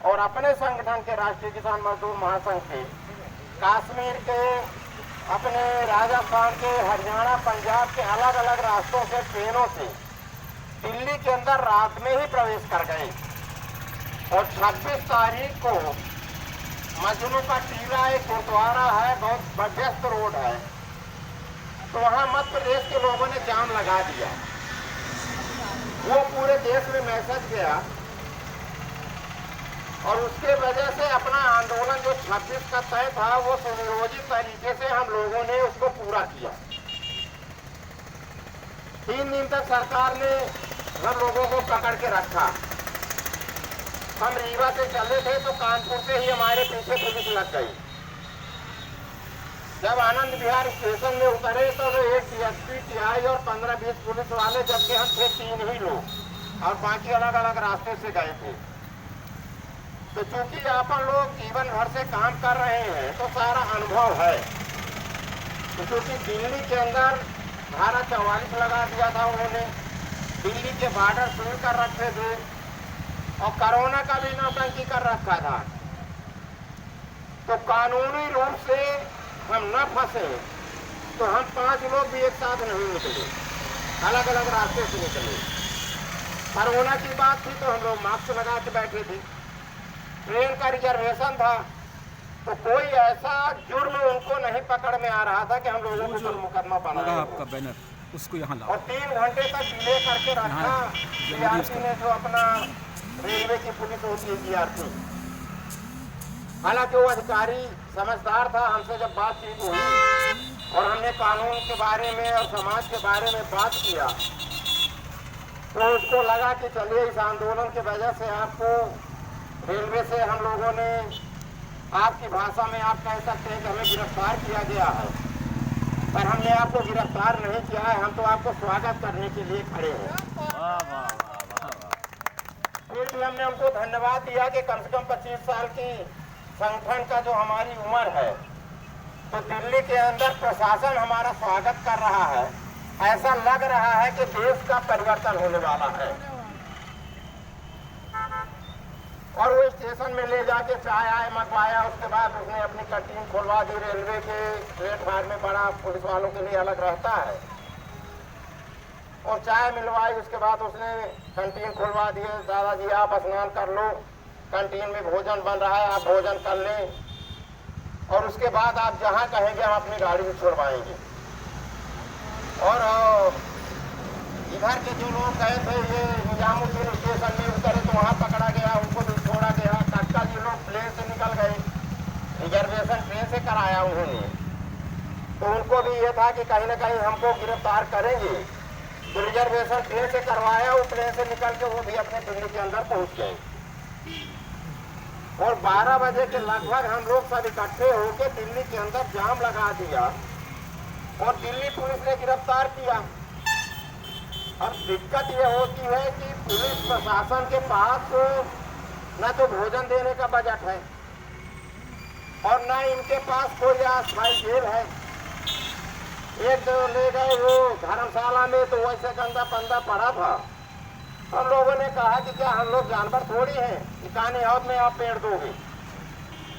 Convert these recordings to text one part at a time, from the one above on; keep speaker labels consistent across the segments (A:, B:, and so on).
A: और अपने संगठन के राष्ट्रीय किसान मजदूर महासंघ के कश्मीर के, अपने राजस्थान के, हरियाणा, पंजाब के अलग अलग रास्तों से ट्रेनों से दिल्ली के अंदर रात में ही प्रवेश कर गए। और 26 तारीख को मजनू का टीला एक गुरुद्वारा है, बहुत व्यस्त रोड है, तो वहां मध्य प्रदेश के लोगों ने जाम लगा दिया। वो पूरे देश में मैसेज गया और उसके वजह से अपना आंदोलन जो 26 का तय था वो सुनियोजित तरीके से हम लोगों ने उसको पूरा किया। 3 दिन तक सरकार ने हम लोगों को पकड़ के रखा। हम रीवा से चले थे तो कानपुर से ही हमारे पीछे पुलिस लग गई। जब आनंद विहार स्टेशन में उतरे तो एक डीएसपी, टीआई और 15-20 पुलिस वाले, जबकि हम थे 3 ही लोग और बाकी अलग अलग रास्ते से गए थे। तो चूंकि अपन लोग जीवन भर से काम कर रहे हैं तो सारा अनुभव है। तो चूंकि दिल्ली के अंदर धारा 44 लगा दिया था उन्होंने, दिल्ली के बॉर्डर सील कर रखे थे और कोरोना का भी नौटंकी कर रखा था, तो कानूनी रूप से हम न फंसे तो हम 5 लोग भी एक साथ नहीं निकले, अलग अलग रास्ते से निकले। कोरोना की बात थी तो हम लोग मास्क लगा के बैठे थे। ट्रेन का रिजर्वेशन था तो कोई ऐसा जुर्म उनको नहीं पकड़ में आ रहा था कि हम लोगों के ऊपर मुकदमा बना
B: आपका बैनर उसको यहाँ लाओ।
A: और 3 घंटे तक डिले करके रखा जीआरपी ने, जो अपना रेलवे की पुलिस होती है जीआरपी। हालांकि वो अधिकारी समझदार था। हमसे जब बातचीत हुई और हमने कानून के बारे में और समाज के बारे में बात किया तो उसको लगा कि चलिए इस आंदोलन की वजह से आपको रेलवे से हम लोगों ने, आपकी भाषा में आप कह सकते हैं कि हमें गिरफ्तार किया गया है, पर हमने आपको गिरफ्तार नहीं किया है, हम तो आपको स्वागत करने के लिए खड़े हैं। फिर भी हमने उनको धन्यवाद दिया कि कम से कम 25 साल की संगठन का जो हमारी उम्र है, तो दिल्ली के अंदर प्रशासन हमारा स्वागत कर रहा है। ऐसा लग रहा है कि देश का परिवर्तन होने वाला है। और वो स्टेशन में ले जाके चाय आय मंगवाया। उसके बाद उसने अपनी कैंटीन खुलवा दी। रेलवे के प्लेटफार्म में बड़ा पुलिस वालों के लिए अलग रहता है, और चाय मिलवाई। उसके बाद उसने कैंटीन खुलवा दिए। दादाजी आप स्नान कर लो, कैंटीन में भोजन बन रहा है, आप भोजन कर लें, और उसके बाद आप जहाँ कहेंगे हम अपनी गाड़ी में छुड़वाएंगे। और इधर के जो लोग गए थे ये निजामुद्दीन स्टेशन में उतरे तो वहाँ पकड़ा गया, उनको भी छोड़ा गया। तत्काल ये लोग प्लेन से निकल गए, रिजर्वेशन ट्रेन से कराया उन्होंने, तो उनको भी ये था कि कहीं ना कहीं हमको गिरफ्तार करेंगे, तो रिजर्वेशन ट्रेन से करवाया। वो ट्रेन से निकल के वो भी अपने दिल्ली के अंदर पहुंच गए। और 12 बजे के लगभग हम लोग सब इकट्ठे होकर दिल्ली के अंदर जाम लगा दिया और दिल्ली पुलिस ने गिरफ्तार किया। अब दिक्कत ये होती है कि पुलिस प्रशासन के पास न तो भोजन देने का बजट है और न इनके पास कोई अस्थायी जेल है। एक जो ले गए वो धर्मशाला में, तो वैसे गंदा पंदा पड़ा था। हम लोगों ने कहा कि क्या हम लोग जानवर थोड़ी हैं, निकानी हौद में आप पेड़ दोगे।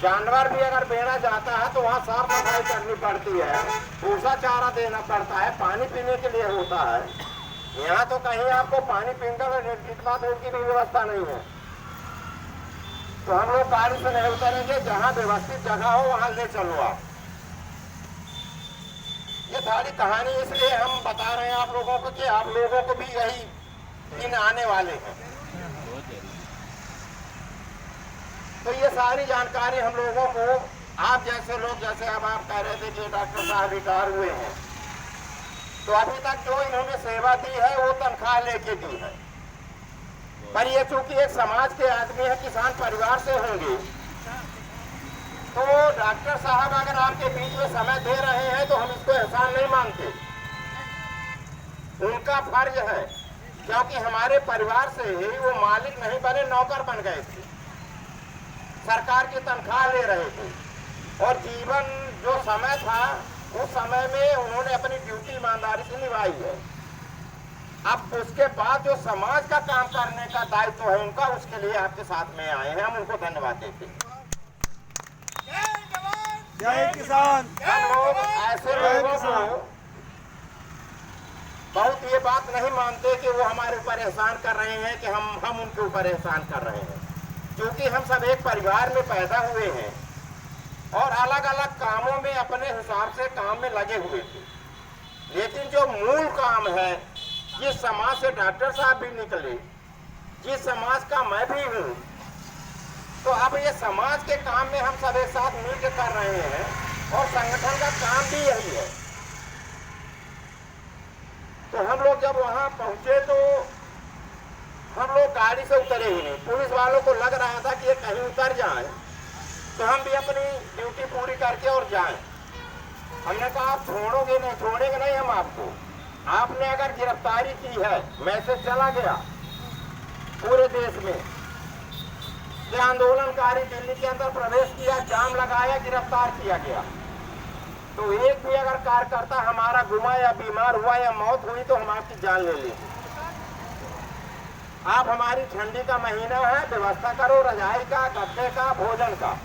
A: जानवर भी अगर बेड़ा जाता है तो वहाँ साफ सफाई करनी पड़ती है, भूसा चारा देना पड़ता है, पानी पीने के लिए होता है। यहाँ तो कहीं आपको पानी पीने और दूध की भी व्यवस्था नहीं है। तो हम लोग गाड़ी से नहीं उतरेंगे, जहाँ व्यवस्थित जगह हो वहाँ ले चलो आप। ये सारी कहानी इसलिए हम बता रहे हैं आप लोगों को कि आप लोगों को भी यही दिन आने वाले हैं। तो ये सारी जानकारी हम लोगों को, आप जैसे लोग, जैसे अब आप कह रहे थे कि डॉक्टर साहब रिटायर हुए हैं, तो अभी तक जो इन्होंने सेवा दी है वो तनख्वाह लेके दी है। पर ये चूंकि एक समाज के आदमी है, किसान परिवार से होंगे, तो डॉक्टर साहब अगर आपके बीच में समय दे रहे हैं तो हम इसको एहसान नहीं मानते। उनका फर्ज है, क्योंकि हमारे परिवार से ही वो मालिक नहीं बने, नौकर बन गए थे, सरकार की तनख्वाह ले रहे थे, और जीवन जो समय था उस समय में उन्होंने अपनी ड्यूटी ईमानदारी से निभाई है। अब उसके बाद जो समाज का काम करने का दायित्व है उनका, उसके लिए आपके साथ में आए हैं, हम उनको धन्यवाद देते हैं।
C: जय किसान।
A: हम लोग ऐसे लोगों को बहुत ये बात नहीं मानते कि वो हमारे ऊपर एहसान कर रहे हैं कि हम उनके ऊपर एहसान कर रहे हैं, क्योंकि हम सब एक परिवार में पैदा हुए हैं और अलग अलग कामों में अपने हिसाब से काम में लगे हुए थे। लेकिन जो मूल काम है, जिस समाज से डॉक्टर साहब भी निकले, जिस समाज का मैं भी हूँ, तो अब ये समाज के काम में हम सब एक साथ मिलकर कर रहे हैं और संगठन का काम भी यही है। तो हम लोग जब वहां पहुंचे तो हम लोग गाड़ी से उतरे ही नहीं। पुलिस वालों को लग रहा था कि ये कहीं उतर जाए तो हम भी अपनी ड्यूटी पूरी करके और जाएं। हमने कहा आप छोड़ोगे नहीं, छोड़ेंगे नहीं हम आपको। आपने अगर गिरफ्तारी की है, मैसेज चला गया पूरे देश में कि आंदोलनकारी दिल्ली के अंदर प्रवेश किया, जाम लगाया, गिरफ्तार किया गया, तो एक भी अगर कार्यकर्ता हमारा गुमा या बीमार हुआ या मौत हुई तो हम आपकी जान ले लेंगे। आप हमारी ठंडी का महीना है, व्यवस्था करो रजाई का, गद्दे का, भोजन का।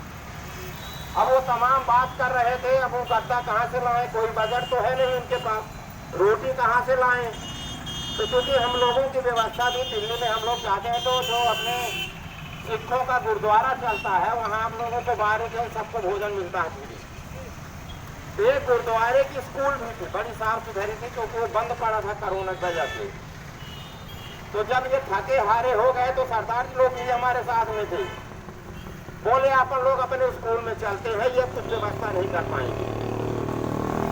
A: अब वो तमाम बात कर रहे थे, अब वो गद्दा कहाँ से लाएं, कोई बजट तो है नहीं उनके पास, रोटी कहाँ से लाएं। तो क्योंकि हम लोगों की व्यवस्था भी दिल्ली में हम लोग जाते हैं तो जो अपने सिखों का गुरुद्वारा चलता है वहाँ आप लोगों को बाहर के सबको भोजन मिलता है पूरी। एक गुरुद्वारे की स्कूल भी थी, बड़ी साफ सुथरी थी, क्योंकि वो बंद पड़ा था कोरोना की वजह से। तो जब ये थके हारे हो गए तो सरदार लोग भी हमारे साथ में थे, बोले अपन लोग अपने स्कूल में चलते हैं, ये कुछ व्यवस्था नहीं कर पाएंगे।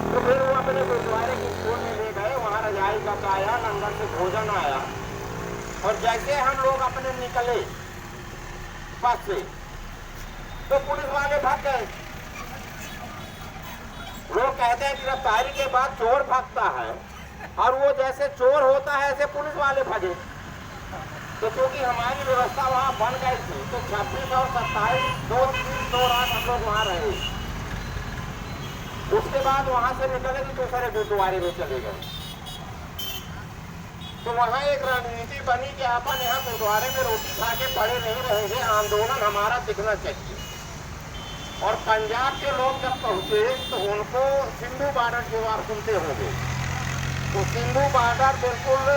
A: तो फिर वो अपने गुरुद्वारे की स्कूल में ले गए, वहाँ रजाई का आया, लंगर से भोजन आया। और जैसे हम लोग अपने निकले बस से तो पुलिस वाले भाग गए। लोग कहते हैं गिरफ्तारी के बाद चोर भागता है, और वो जैसे चोर होता है ऐसे पुलिस वाले भागे। तो क्योंकि हमारी व्यवस्था वहाँ बन गई थी तो 26 और 27 दो रात हम लोग वहाँ रहे। उसके बाद वहाँ से निकले तो दूसरे गुरुद्वारे में चले गए। तो वहाँ एक रणनीति बनी कि अपन यहाँ गुरुद्वारे में रोटी खा के पड़े नहीं रहेंगे, आंदोलन हमारा दिखना चाहिए। और पंजाब के लोग जब पहुँचे तो उनको सिंधु बॉर्डर जो आप सुनते होंगे, तो सिंधु बॉर्डर बिल्कुल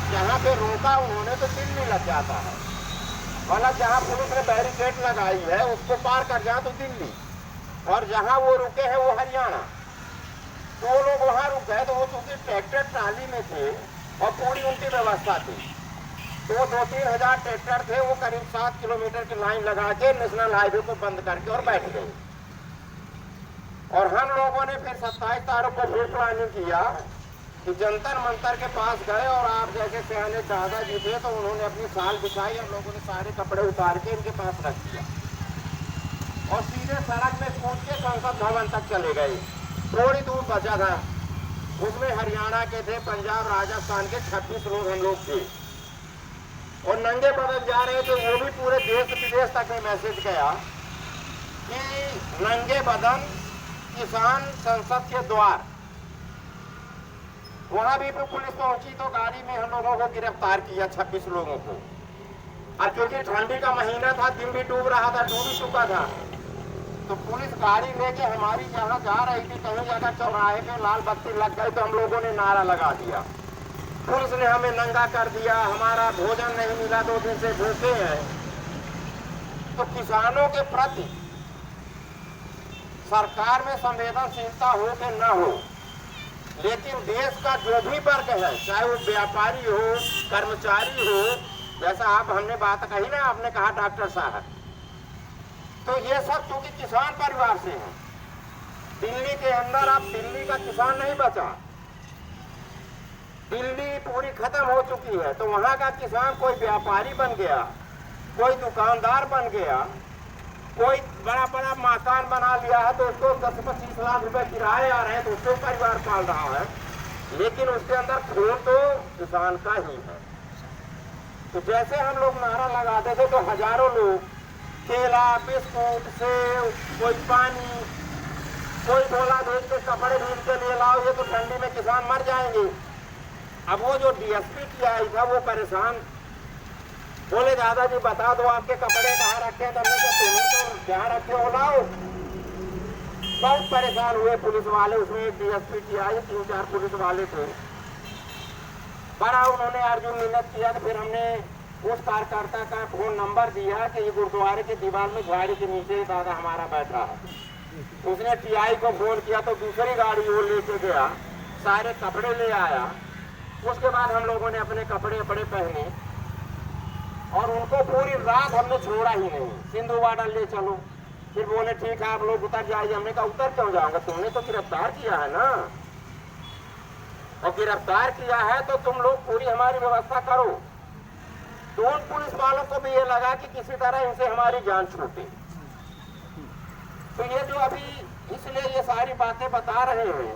A: जहाँ पे रोका उन्होंने तो दिल्ली लग जाता है, मतलब जहाँ पुलिस ने बैरिकेड लगाई है उसको पार कर जाए तो दिल्ली, और जहाँ वो रुके हैं वो हरियाणा। तो वो लोग वहाँ रुक गए, तो वो चूंकि ट्रैक्टर ट्राली में थे और पूरी उनकी व्यवस्था थी, तो 2-3 हजार ट्रैक्टर थे, वो करीब 7 किलोमीटर की लाइन लगा के नेशनल हाईवे को बंद करके और बैठ गए। और हम लोगों ने फिर 27 तारीख को फिर प्लानिंग किया कि जंतर मंतर के पास गए, और आप जैसे सियाने दादाजी थे तो उन्होंने अपनी साल बिछाई, हम लोगों ने सारे कपड़े उतार के इनके पास रख दिया और सीधे सड़क में कूद के संसद भवन तक चले गए। थोड़ी दूर बचा था, उसमें हरियाणा के थे, पंजाब राजस्थान के 26 लोग हम लोग थे, और नंगे बदन जा रहे थे। वो भी पूरे देश विदेश तक में मैसेज गया कि नंगे बदन किसान संसद के द्वार। वहां भी पुलिस पहुंची तो गाड़ी में हम लोगों को गिरफ्तार किया, 26 लोगों को। और क्योंकि ठंडी का महीना था, दिन भी डूब रहा था, डूब ही चुका था, तो पुलिस गाड़ी लेके हमारी जहाँ जा रही थी, कहीं जगह चौराहे पे लाल बत्ती लग गई तो हम लोगों ने नारा लगा दिया। पुलिस ने हमें नंगा कर दिया, हमारा भोजन नहीं मिला, 2 दिन से भूखे हैं। तो किसानों के प्रति सरकार में संवेदनशीलता हो कि न हो, लेकिन देश का जो भी वर्ग है, चाहे वो व्यापारी हो, कर्मचारी हो, जैसा आप हमने बात कही ना, आपने कहा डॉक्टर साहब, तो ये सब चूंकि किसान परिवार से हैं। दिल्ली के अंदर अब दिल्ली का किसान नहीं बचा, दिल्ली पूरी खत्म हो चुकी है। तो वहाँ का किसान कोई व्यापारी बन गया, कोई दुकानदार बन गया, कोई बड़ा बड़ा मकान बना लिया है तो उसको 10-25 लाख रुपए किराए आ रहे हैं तो उसको परिवार पाल रहा है, लेकिन उसके अंदर खून तो किसान का ही है। तो जैसे हम लोग नारा लगाते थे तो हजारों लोग केला, बिस्कुट, सेव, कोई पानी, कोई बोला भेज के कपड़े भीग के ले लाओ, ये तो ठंडी में किसान मर जाएंगे। अब वो जो डीएसपी टीआई था वो परेशान, बोले दादाजी बता दो आपके कपड़े कहाँ रखे, तो हमने कहा तुम्हें तो जहाँ रखे हो लाओ। बहुत परेशान हुए पुलिस वाले, उसमें एक डीएसपी टीआई 3-4 पुलिस वाले थे। बड़ा उन्होंने अर्जुन मिन्नत किया, तो फिर हमने उस कार्यकर्ता का फोन नंबर दिया कि ये गुरुद्वारे की दीवार में गाड़ी के नीचे दादा हमारा बैठा है। उसने टीआई को फोन किया तो दूसरी गाड़ी वो लेके गया, सारे कपड़े ले आया। उसके बाद हम लोगों ने अपने कपड़े पहने और उनको पूरी रात हमने छोड़ा ही नहीं, सिंधु बॉर्डर ले चलो। फिर बोले ठीक है आप लोग उतर जाइए। हमने कहा उतर क्यों जाओगे, तुमने तो गिरफ्तार किया है ना, और गिरफ्तार किया है तो तुम लोग पूरी हमारी व्यवस्था करो। तो उन पुलिस वालों को भी ये लगा कि किसी तरह इनसे हमारी जान छूटे। तो ये जो अभी इसलिए ये सारी बातें बता रहे हैं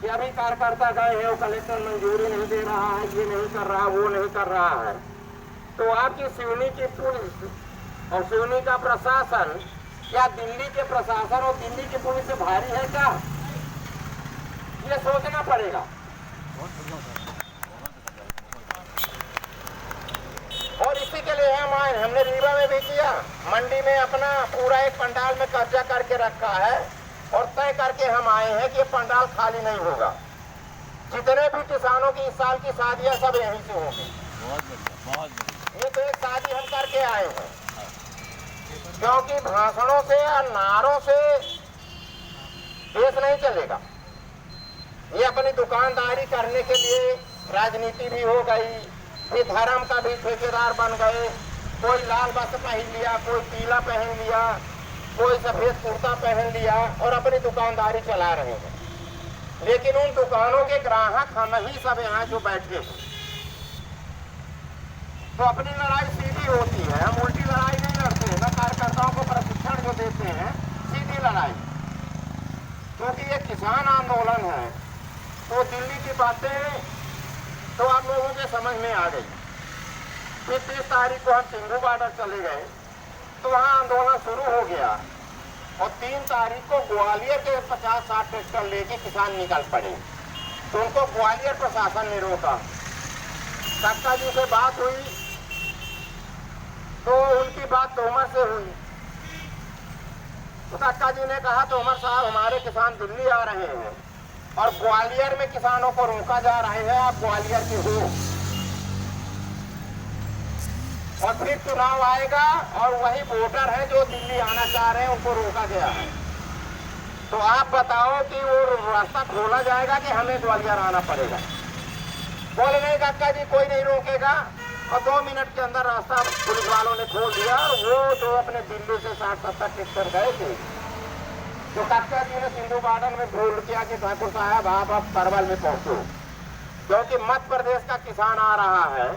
A: कि अभी कार्यकर्ता गए हैं, वो कलेक्टर मंजूरी नहीं दे रहा है, ये नहीं कर रहा, वो नहीं कर रहा है। तो आपकी सिवनी की पुलिस और सिवनी का प्रशासन क्या दिल्ली के प्रशासन और दिल्ली की पुलिस से भारी है क्या, ये सोचना पड़ेगा। और इसी के लिए हम आए, हमने रीवा में भी किया, मंडी में अपना पूरा एक पंडाल में कब्जा करके रखा है और तय करके हम आए हैं कि ये पंडाल खाली नहीं होगा। जितने भी किसानों की इस साल की शादियां सब यहीं से होंगी। ये तो एक शादी हम करके आए हैं, क्योंकि भाषणों से और नारों से देश नहीं चलेगा। ये अपनी दुकानदारी करने के लिए राजनीति भी हो गई, फिर धर्म का भी ठेकेदार बन गए। कोई लाल वस्त्र पहन लिया, कोई पीला पहन लिया, कोई सफेद कुर्ता पहन लिया और अपनी दुकानदारी चला रहे हैं। लेकिन उन दुकानों के ग्राहक हम ही सब यहाँ जो बैठे हैं। तो अपनी लड़ाई सीधी होती है, हम उल्टी लड़ाई नहीं लड़ते हैं। न कार्यकर्ताओं को प्रशिक्षण जो देते हैं, सीधी लड़ाई। क्योंकि ये किसान आंदोलन है, तो दिल्ली की बातें तो आप लोगों के समझ में आ गई। फिर 30 तारीख को हम सिंधु बॉर्डर चले गए, तो वहाँ आंदोलन शुरू हो गया। और 3 तारीख को ग्वालियर के 50-60 ट्रैक्टर लेके किसान निकल पड़े, तो उनको ग्वालियर प्रशासन ने रोका। कक्का जी से बात हुई तो उनकी बात तोमर से हुई। तो कक्का जी ने कहा तोमर साहब हमारे किसान दिल्ली आ रहे हैं और ग्वालियर में किसानों को रोका जा रहा है, आप ग्वालियर के हो। और फिर चुनाव आएगा और वही वोटर है जो दिल्ली आना चाह रहे हैं, उनको रोका गया है। तो आप बताओ कि वो रास्ता खोला जाएगा कि हमें ग्वालियर आना पड़ेगा। बोले नहीं कक्का जी कोई नहीं रोकेगा। और 2 मिनट के अंदर रास्ता पुलिस वालों ने खोल दिया। और वो जो अपने दिल्ली से 60-70 ट्रैक्टर गए थे, तो कक्का जी ने सिंधु बॉर्डर में बोल किया कि ठाकुर साहब आप अब परवल में पहुंचो, क्योंकि मध्य प्रदेश का किसान आ रहा है,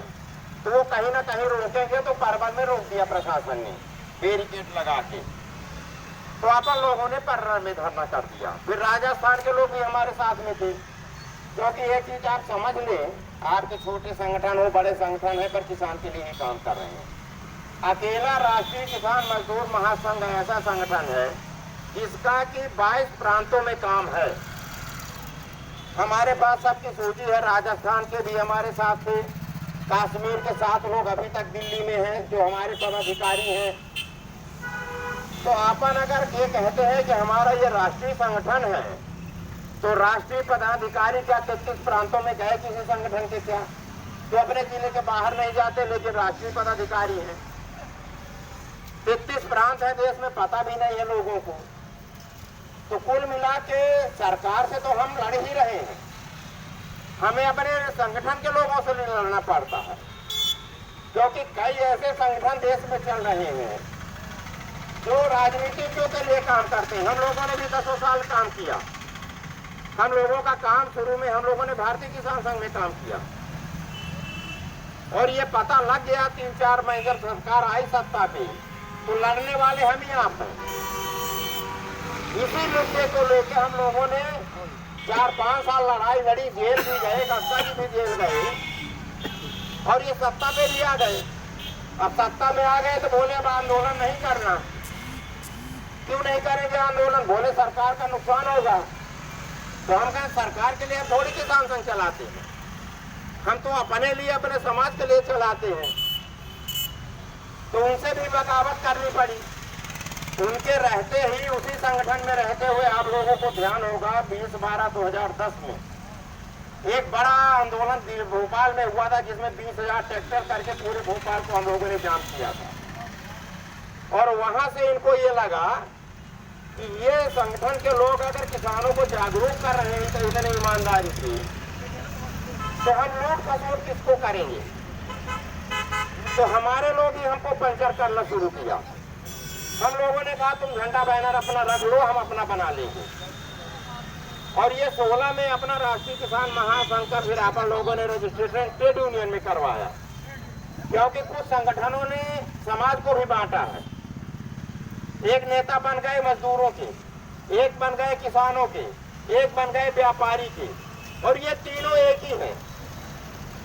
A: तो वो कहीं ना कहीं रोकेंगे। तो परवल में रोक दिया प्रशासन ने बैरिकेड लगा के। तो अपन लोगों ने परवल में धरना कर दिया। फिर राजस्थान के लोग भी हमारे साथ में थे, क्योंकि एक चीज आप समझ लें, आपके छोटे संगठन हो बड़े संगठन है, पर किसान के लिए ही काम कर रहे हैं। अकेला राष्ट्रीय किसान मजदूर महासंघ ऐसा संगठन है जिसका कि 22 प्रांतों में काम है। हमारे पास सबकी सूची है, राजस्थान के भी हमारे साथ थे, कश्मीर के 7 लोग अभी तक दिल्ली में हैं जो हमारे पदाधिकारी हैं। तो अपन अगर ये कहते हैं कि हमारा ये राष्ट्रीय संगठन है, तो राष्ट्रीय पदाधिकारी क्या 33 प्रांतों में गए किसी संगठन के क्या? तो अपने जिले के बाहर नहीं जाते, लेकिन राष्ट्रीय पदाधिकारी हैं। 33 प्रांत है देश में, पता भी नहीं है लोगों को। तो कुल मिला के सरकार से तो हम लड़ ही रहे हैं, हमें अपने संगठन के लोगों से नहीं लड़ना पड़ता है, क्योंकि कई ऐसे संगठन देश में चल रहे हैं जो राजनीतिज्ञों के लिए काम करते हैं। हम लोगों ने भी 10 साल काम किया। हम लोगों का काम शुरू में हम लोगों ने भारतीय किसान संघ में काम किया, और ये पता लग गया 3-4 महीने जब सरकार आई सत्ता पे, तो लड़ने वाले हम ही आप हैं। इसी मुद्दे को लेकर हम लोगों ने 4-5 साल लड़ाई लड़ी, जेल भी गए, कक्का जी भी जेल गए, और ये सत्ता पे भी आ गए। अब सत्ता में आ गए तो बोले अब आंदोलन नहीं करना। क्यों नहीं करेंगे आंदोलन? बोले सरकार का नुकसान होगा। तो हम कहें सरकार के लिए थोड़ी किसान संघ चलाते हैं, हम तो अपने लिए, अपने समाज के लिए चलाते हैं, तो उनसे भी बगावत करनी पड़ी। उनके रहते ही, उसी संगठन में रहते हुए आप लोगों को ध्यान होगा 20/12/2010 में एक बड़ा आंदोलन भोपाल में हुआ था, जिसमें 20,000 ट्रैक्टर करके पूरे भोपाल को हम लोगों ने जाम किया था। और वहां से इनको ये लगा कि ये संगठन के लोग अगर किसानों को जागरूक कर रहे हैं तो इतनी ईमानदारी से, तो हम लूट खसोट किसको करेंगे। तो हमारे लोग ही हमको पंचर करना शुरू किया। हम लोगों ने कहा तुम झंडा बैनर अपना रख लो, हम अपना बना लेंगे। और ये 16 में अपना राष्ट्रीय किसान महासंघ का फिर अपन लोगों ने रजिस्ट्रेशन ट्रेड यूनियन में करवाया, क्योंकि कुछ संगठनों ने समाज को भी बांटा है। एक नेता बन गए मजदूरों के, एक बन गए किसानों के, एक बन गए व्यापारी के, और ये तीनों एक ही हैं।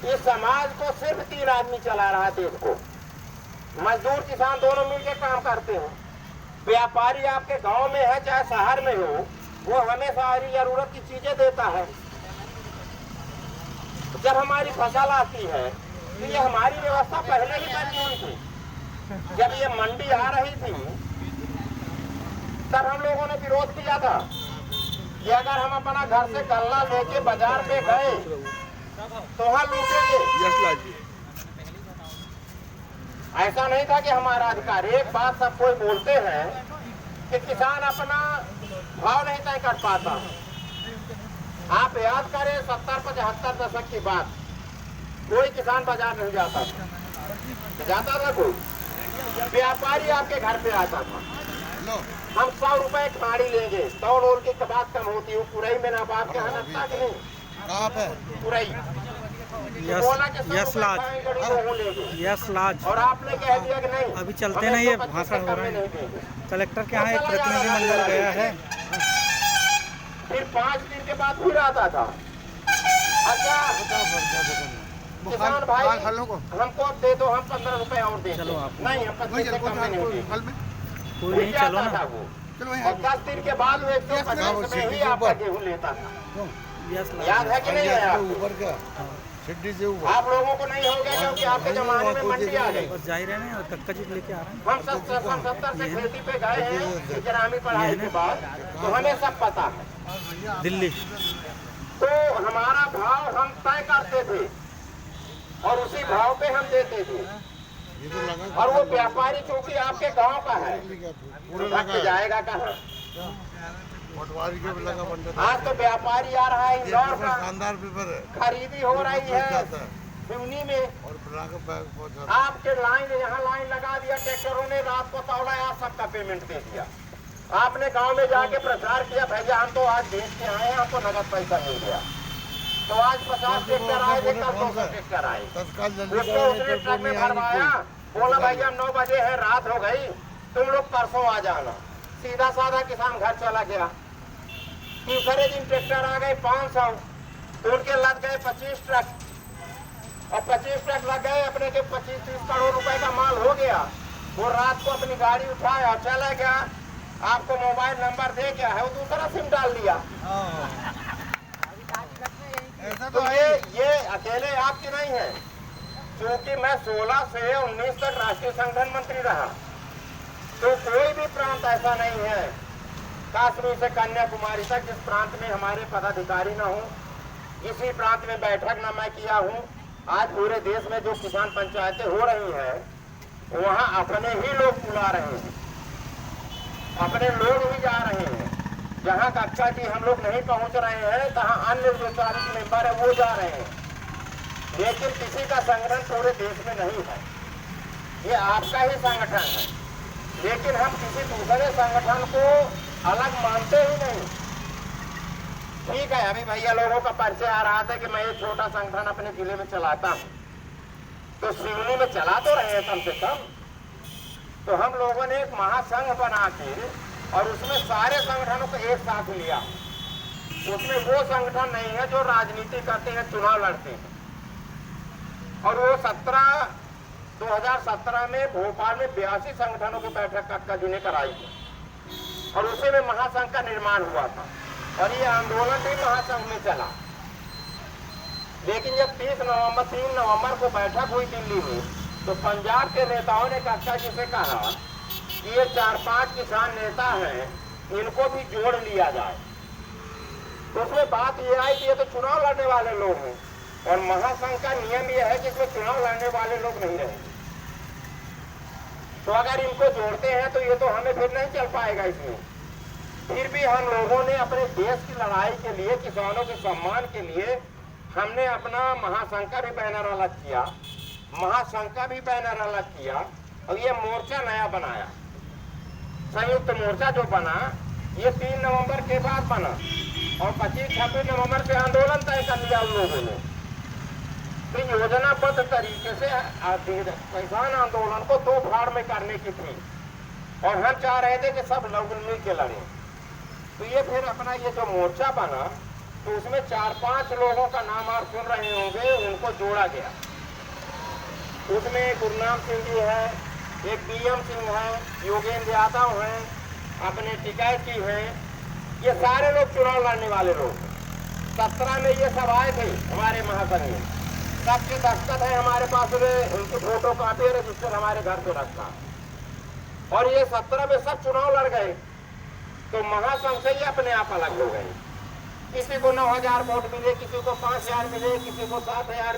A: इस समाज को सिर्फ 3 आदमी चला रहा है देश को। मजदूर किसान दोनों मिलकर काम करते हैं। व्यापारी आपके गांव में है चाहे शहर में हो, वो हमें सारी जरूरत की चीजें देता है। जब हमारी फसल आती है तो ये हमारी व्यवस्था पहले ही बनी हुई थी। जब ये मंडी आ रही थी तब हम लोगों ने विरोध किया था कि अगर हम अपना घर से गल्ला लेके बाजार पे गए तो वहां लूटेंगे। ऐसा नहीं था कि हमारा अधिकार। एक बात सब कोई बोलते हैं कि किसान अपना भाव नहीं तय कर पाता। आप याद करें 70-75 दशक की बात, कोई किसान बाजार नहीं जाता था। जाता था कोई व्यापारी आपके घर पे आता था। हम 100 रुपए खाड़ी लेंगे, 100 रोल की बात कम होती है। पुरई में ना बाप के हनता कि नहीं, कहाँ पे पुरई
B: यस लाज।
A: और आपने कह दिया कि नहीं,
B: अभी चलते नहीं, ये भाषण हो रहा है। कलेक्टर के यहाँ एक प्रतिनिधिमंडल गया है।
A: फिर 5 दिन के बाद फिर आता था। अच्छा किसान भाई हमको दे दो, हम 15 रुपए और दे।
B: चलो आप
A: नहीं, हम 25 से कम में नहीं देंगे।
B: कोई नहीं, चलो ना।
A: और 10 दिन के बाद वो 150 में ही आपका गेहूँ लेता था। याद है कि नहीं है आपको? आप लोगों को नहीं हो गया क्योंकि आपके जमाने में मंडी आ गई।
B: जाहिर है ना, कक्का जी लेके आ रहे हैं।
A: हम 70 से खेती पे गए हैं ग्रामीण पढ़ाई के बाद, तो हमें सब पता है।
B: दिल्ली
A: तो हमारा भाव हम तय करते थे और उसी भाव पे हम देते थे। और वो व्यापारी चूंकि आपके गांव का है, रख जाएगा कहाँ? आज तो व्यापारी आ रहा है इंदौर का,
C: शानदार पेपर है,
A: खरीदी हो रही है सिवनी में। आपके लाइन, यहाँ लाइन लगा दिया ट्रैक्टरों ने, रात को तौला, आज सबका पेमेंट दे दिया। आपने गांव में जाके प्रचार किया, भैया हम तो आज बेच के आए हैं, हमको नगद पैसा मिल गया। तो आज 50 ट्रैक्टर आए थे, कल 200 ट्रैक्टर आए। उसको उसने ट्रक में भरवाया, बोला भैया 9 बजे है, रात हो गई, तुम लोग परसों आ जाना। सीधा साधा किसान घर चला गया। तीसरे दिन ट्रैक्टर आ गए 500, तो उनके लग गए 25 ट्रक, और 25 ट्रक लग गए अपने के 25-30 करोड़ रुपए का माल हो गया। वो रात को अपनी गाड़ी उठाया, चला गया, आपको मोबाइल नंबर दे क्या है, वो दूसरा सिम डाल दिया। तो ये अकेले आपकी नहीं है, क्योंकि मैं 16 से 19 तक राष्ट्रीय संगठन मंत्री रहा, तो कोई भी प्रांत ऐसा नहीं है, कश्मीर से कन्याकुमारी तक, जिस प्रांत में हमारे पदाधिकारी न हो। इसी प्रांत में बैठक न मैं किया हूँ। आज पूरे देश में जो किसान पंचायतें हो रही हैं, वहाँ अपने ही लोग बुला रहे हैं, अपने लोग ही जा रहे हैं। जहाँ कक्षा जी हम लोग नहीं पहुँच रहे हैं, तहाँ अन्य जो 40 मेंबर है वो जा रहे हैं। लेकिन किसी का संगठन पूरे देश में नहीं है, ये आपका ही संगठन है। लेकिन हम किसी दूसरे संगठन को अलग मानते ही नहीं। ठीक है, अभी भैया लोगों का परिचय आ रहा था कि मैं एक छोटा संगठन अपने जिले में चलाता हूँ, तो सिवनी में चला तो रहे हैं कम से कम। तो हम लोगों ने एक महासंघ बना के और उसमें सारे संगठनों को एक साथ लिया। उसमें वो संगठन नहीं है जो राजनीति करते हैं, चुनाव लड़ते हैं। और वो 2017 में भोपाल में 82 संगठनों की बैठक कक्का जी ने कराई थी, और उसी में महासंघ का निर्माण हुआ था। और ये आंदोलन भी महासंघ में चला। लेकिन जब 3 नवंबर को बैठक हुई दिल्ली में, तो पंजाब के नेताओं ने कक्षा जी से कहा कि ये 4-5 किसान नेता हैं, इनको भी जोड़ लिया जाए। तो उसमें बात ये आई कि ये तो चुनाव लड़ने वाले लोग हैं, और महासंघ का नियम यह है कि इसमें चुनाव लड़ने वाले लोग नहीं रहेंगे। तो अगर इनको जोड़ते हैं तो ये तो हमें फिर नहीं चल पाएगा इसमें। फिर भी हम लोगों ने अपने देश की लड़ाई के लिए, किसानों के सम्मान के लिए, हमने अपना महासंघ का भी बैनर अलग किया, महासंघ का भी बैनर अलग किया, और ये मोर्चा नया बनाया। संयुक्त मोर्चा जो बना ये 3 नवंबर के बाद बना, और 25-26 नवंबर से आंदोलन तय कर लिया उन लोगों ने। तो योजनाबद्ध तरीके से किसान आंदोलन को 2 फाड़ में करने की थी, और हम चाह रहे थे कि सब लोग मिल के लड़े। तो ये फिर अपना ये जो मोर्चा बना, तो उसमें 4-5 लोगों का नाम आप सुन रहे होंगे, उनको जोड़ा गया। उसमें गुरनाम सिंह जी है, एक BM सिंह है, योगेंद्र यादव हैं, अपने टिकैती हैं, ये सारे लोग चुनाव लड़ने वाले लोग। 17 में ये सब आए थे हमारे महासंघ में, सबके दस्तखत है हमारे पास, उनकी फोटो कॉपी रजिस्टर हमारे घर पे रखा, और ये 17 में सब चुनाव लड़ गए। तो महासंघ से ये अपने आप अलग हो गए। किसी को 9,000 वोट मिले, किसी को 5,000 मिले, किसी को 7,000